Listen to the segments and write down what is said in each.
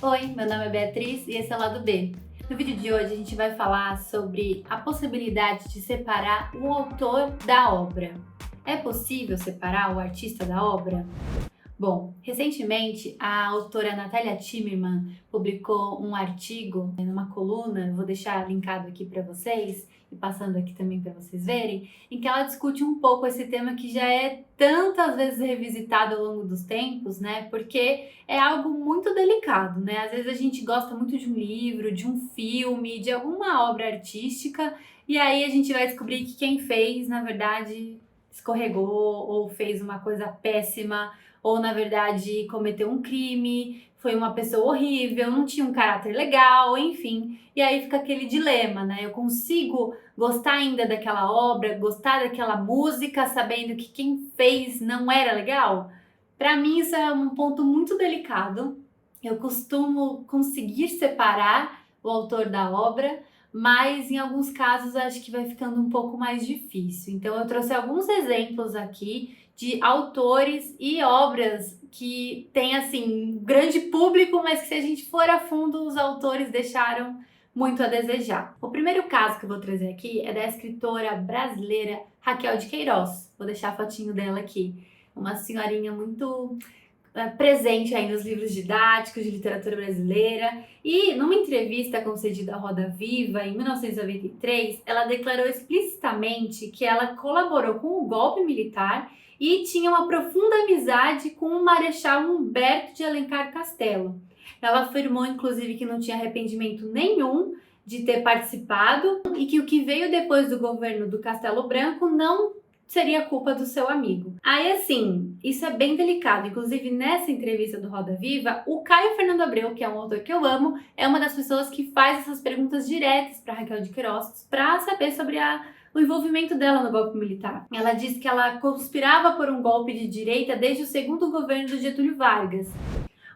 Oi, meu nome é Beatriz e esse é o Lado B. No vídeo de hoje a gente vai falar sobre a possibilidade de separar o autor da obra. É possível separar o artista da obra? Bom, recentemente a autora Natalia Timmerman publicou um artigo numa coluna, vou deixar linkado aqui para vocês e passando aqui também para vocês verem, em que ela discute um pouco esse tema que já é tantas vezes revisitado ao longo dos tempos, né? Porque é algo muito delicado, né? Às vezes a gente gosta muito de um livro, de um filme, de alguma obra artística, e aí a gente vai descobrir que quem fez, na verdade, escorregou ou fez uma coisa péssima ou na verdade cometeu um crime, foi uma pessoa horrível, não tinha um caráter legal, enfim. E aí fica aquele dilema, né? Eu consigo gostar ainda daquela obra, gostar daquela música, sabendo que quem fez não era legal? Para mim isso é um ponto muito delicado. Eu costumo conseguir separar o autor da obra, mas em alguns casos acho que vai ficando um pouco mais difícil. Então eu trouxe alguns exemplos aqui de autores e obras que têm, assim, grande público, mas que se a gente for a fundo, os autores deixaram muito a desejar. O primeiro caso que eu vou trazer aqui é da escritora brasileira Raquel de Queiroz. Vou deixar a fotinho dela aqui. Uma senhorinha muito presente aí nos livros didáticos de literatura brasileira. E numa entrevista concedida à Roda Viva em 1993, ela declarou explicitamente que ela colaborou com o golpe militar e tinha uma profunda amizade com o Marechal Humberto de Alencar Castelo. Ela afirmou, inclusive, que não tinha arrependimento nenhum de ter participado e que o que veio depois do governo do Castelo Branco não seria culpa do seu amigo. Aí, assim, isso é bem delicado. Inclusive, nessa entrevista do Roda Viva, o Caio Fernando Abreu, que é um autor que eu amo, é uma das pessoas que faz essas perguntas diretas para Raquel de Queiroz para saber sobre o envolvimento dela no golpe militar. Ela diz que ela conspirava por um golpe de direita desde o segundo governo do Getúlio Vargas.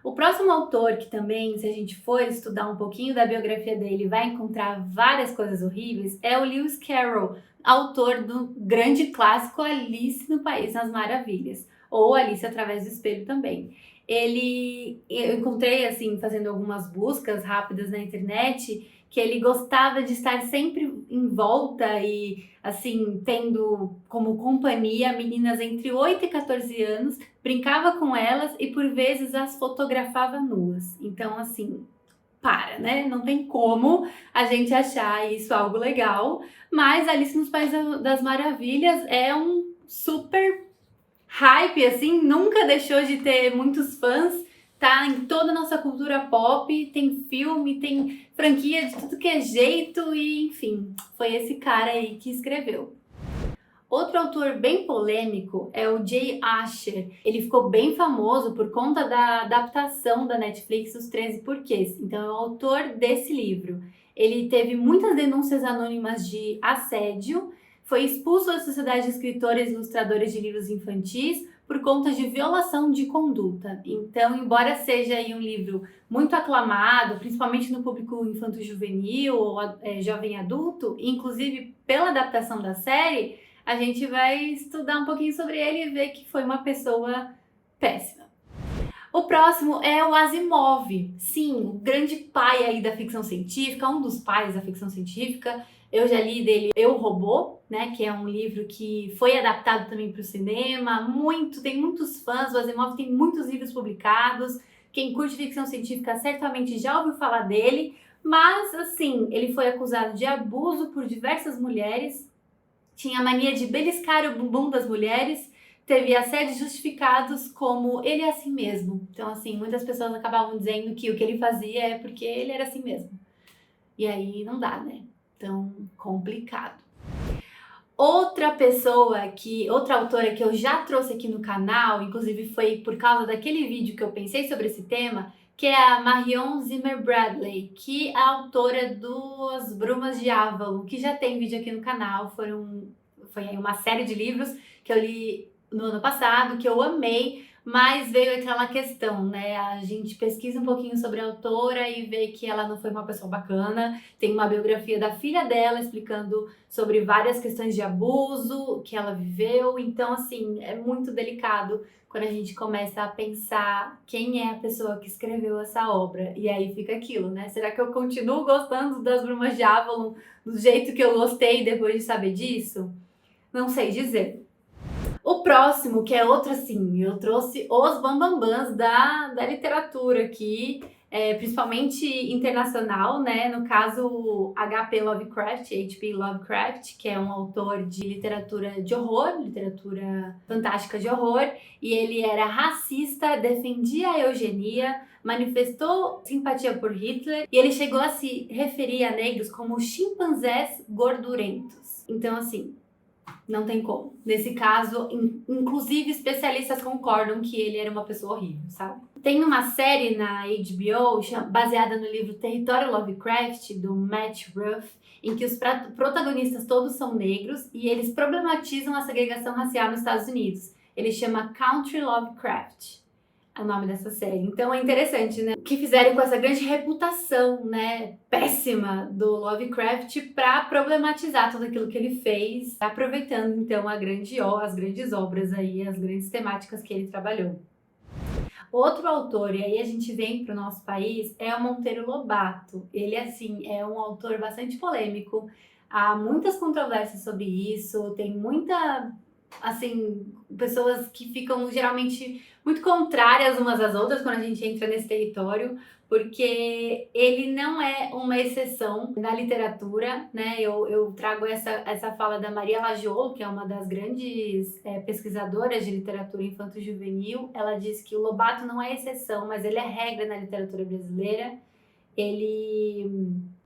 O próximo autor, que também, se a gente for estudar um pouquinho da biografia dele, vai encontrar várias coisas horríveis, é o Lewis Carroll, autor do grande clássico Alice no País das Maravilhas, ou Alice através do Espelho também. Eu encontrei, assim, fazendo algumas buscas rápidas na internet, que ele gostava de estar sempre em volta e, assim, tendo como companhia meninas entre 8 e 14 anos, brincava com elas e, por vezes, as fotografava nuas. Então, assim, né? Não tem como a gente achar isso algo legal, mas Alice nos Países das Maravilhas é um super hype, assim, nunca deixou de ter muitos fãs, tá em toda a nossa cultura pop, tem filme, tem franquia de tudo que é jeito e, enfim, foi esse cara aí que escreveu. Outro autor bem polêmico é o Jay Asher. Ele ficou bem famoso por conta da adaptação da Netflix Os 13 Porquês. Então, é o autor desse livro. Ele teve muitas denúncias anônimas de assédio, foi expulso da Sociedade de Escritores e Ilustradores de Livros Infantis por conta de violação de conduta. Então, embora seja aí um livro muito aclamado, principalmente no público infanto-juvenil ou jovem adulto, inclusive pela adaptação da série, a gente vai estudar um pouquinho sobre ele e ver que foi uma pessoa péssima. O próximo é o Asimov. Sim, o grande pai aí da ficção científica, um dos pais da ficção científica. Eu já li dele Eu, Robô, né, que é um livro que foi adaptado também para o cinema. Tem muitos fãs, o Asimov tem muitos livros publicados. Quem curte ficção científica certamente já ouviu falar dele. Mas, assim, ele foi acusado de abuso por diversas mulheres, tinha a mania de beliscar o bumbum das mulheres, teve assédios justificados como ele é assim mesmo. Então, assim, muitas pessoas acabavam dizendo que o que ele fazia é porque ele era assim mesmo. E aí não dá, né? Então, complicado. Outra autora que eu já trouxe aqui no canal, inclusive foi por causa daquele vídeo que eu pensei sobre esse tema, que é a Marion Zimmer Bradley, que é a autora dos Brumas de Avalon, que já tem vídeo aqui no canal. Foi uma série de livros que eu li no ano passado, que eu amei, Mas veio aquela questão, né? A gente pesquisa um pouquinho sobre a autora e vê que ela não foi uma pessoa bacana. Tem uma biografia da filha dela explicando sobre várias questões de abuso que ela viveu. Então, assim, é muito delicado quando a gente começa a pensar quem é a pessoa que escreveu essa obra. E aí fica aquilo, né? Será que eu continuo gostando das Brumas de Avalon do jeito que eu gostei depois de saber disso? Não sei dizer. O próximo, que é outro assim, eu trouxe os bambambãs da literatura aqui, principalmente internacional, né? No caso, H.P. Lovecraft, que é um autor de literatura de horror, literatura fantástica de horror, e ele era racista, defendia a eugenia, manifestou simpatia por Hitler, e ele chegou a se referir a negros como chimpanzés gordurentos. Então, assim, não tem como. Nesse caso, inclusive especialistas concordam que ele era uma pessoa horrível, sabe? Tem uma série na HBO baseada no livro Território Lovecraft, do Matt Ruff, em que os protagonistas todos são negros e eles problematizam a segregação racial nos Estados Unidos. Ele chama Country Lovecraft. É o nome dessa série. Então é interessante, né? O que fizeram com essa grande reputação, né, péssima do Lovecraft para problematizar tudo aquilo que ele fez, aproveitando então as grandes obras aí, as grandes temáticas que ele trabalhou. Outro autor, e aí a gente vem para o nosso país, é o Monteiro Lobato. Ele, assim, é um autor bastante polêmico. Há muitas controvérsias sobre isso, tem muita, assim, pessoas que ficam geralmente muito contrárias umas às outras quando a gente entra nesse território, porque ele não é uma exceção na literatura, né? Eu trago essa fala da Maria Lajolo, que é uma das grandes pesquisadoras de literatura infanto-juvenil. Ela diz que o Lobato não é exceção, mas ele é regra na literatura brasileira.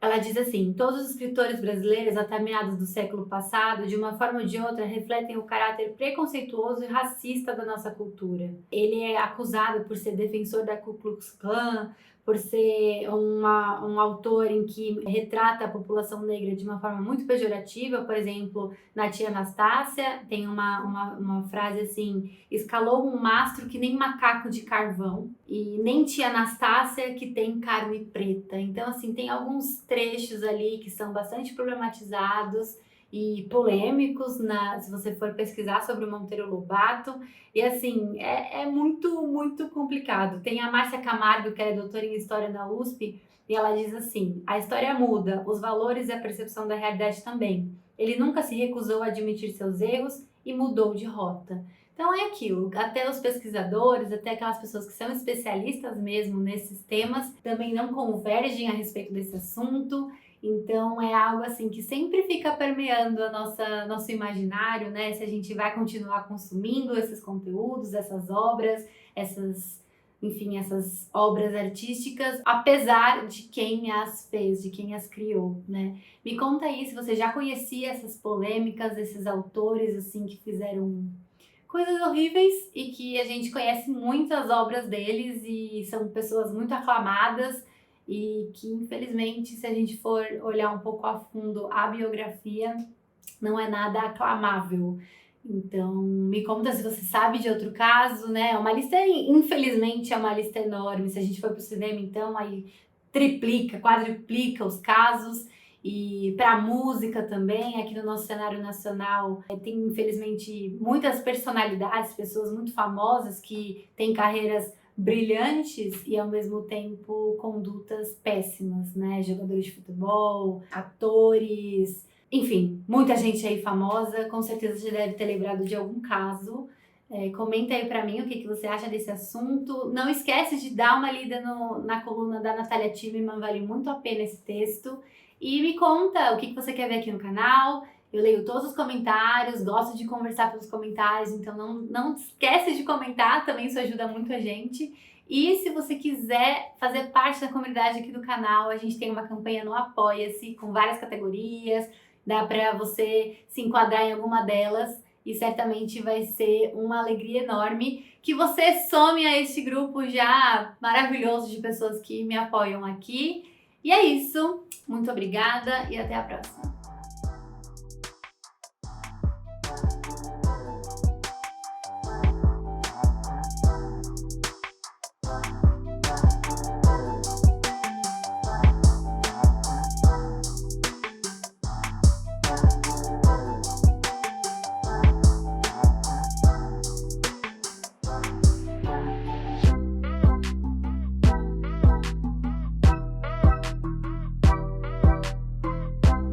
Ela diz assim: todos os escritores brasileiros até meados do século passado, de uma forma ou de outra, refletem o caráter preconceituoso e racista da nossa cultura. Ele é acusado por ser defensor da Ku Klux Klan, por ser um autor em que retrata a população negra de uma forma muito pejorativa. Por exemplo, na Tia Anastácia tem uma frase assim: escalou um mastro que nem macaco de carvão, e nem Tia Anastácia que tem carne preta. Então, assim, tem alguns trechos ali que são bastante problematizados e polêmicos, se você for pesquisar sobre o Monteiro Lobato. E assim, é muito, muito complicado. Tem a Márcia Camargo, que é doutora em História na USP, e ela diz assim: a história muda, os valores e a percepção da realidade também. Ele nunca se recusou a admitir seus erros e mudou de rota. Então é aquilo, até os pesquisadores, até aquelas pessoas que são especialistas mesmo nesses temas, também não convergem a respeito desse assunto. Então é algo assim que sempre fica permeando nosso imaginário, né? Se a gente vai continuar consumindo esses conteúdos, essas obras, essas obras artísticas, apesar de quem as fez, de quem as criou, né? Me conta aí se você já conhecia essas polêmicas, esses autores assim que fizeram coisas horríveis e que a gente conhece muitas obras deles e são pessoas muito aclamadas e que, infelizmente, se a gente for olhar um pouco a fundo a biografia, não é nada aclamável. Então, me conta se você sabe de outro caso, né? Uma lista, infelizmente, é uma lista enorme. Se a gente for para o cinema, então, aí triplica, quadruplica os casos. E para a música também, aqui no nosso cenário nacional, tem, infelizmente, muitas personalidades, pessoas muito famosas que têm carreiras brilhantes e ao mesmo tempo condutas péssimas, né? Jogadores de futebol, atores, enfim, muita gente aí famosa, com certeza você deve ter lembrado de algum caso. Comenta aí pra mim o que você acha desse assunto. Não esquece de dar uma lida na coluna da Natália Timmerman, vale muito a pena esse texto. E me conta o que você quer ver aqui no canal. Eu leio todos os comentários, gosto de conversar pelos comentários, então não esquece de comentar, também isso ajuda muito a gente. E se você quiser fazer parte da comunidade aqui do canal, a gente tem uma campanha no Apoia-se com várias categorias, dá para você se enquadrar em alguma delas e certamente vai ser uma alegria enorme que você some a este grupo já maravilhoso de pessoas que me apoiam aqui. E é isso, muito obrigada e até a próxima.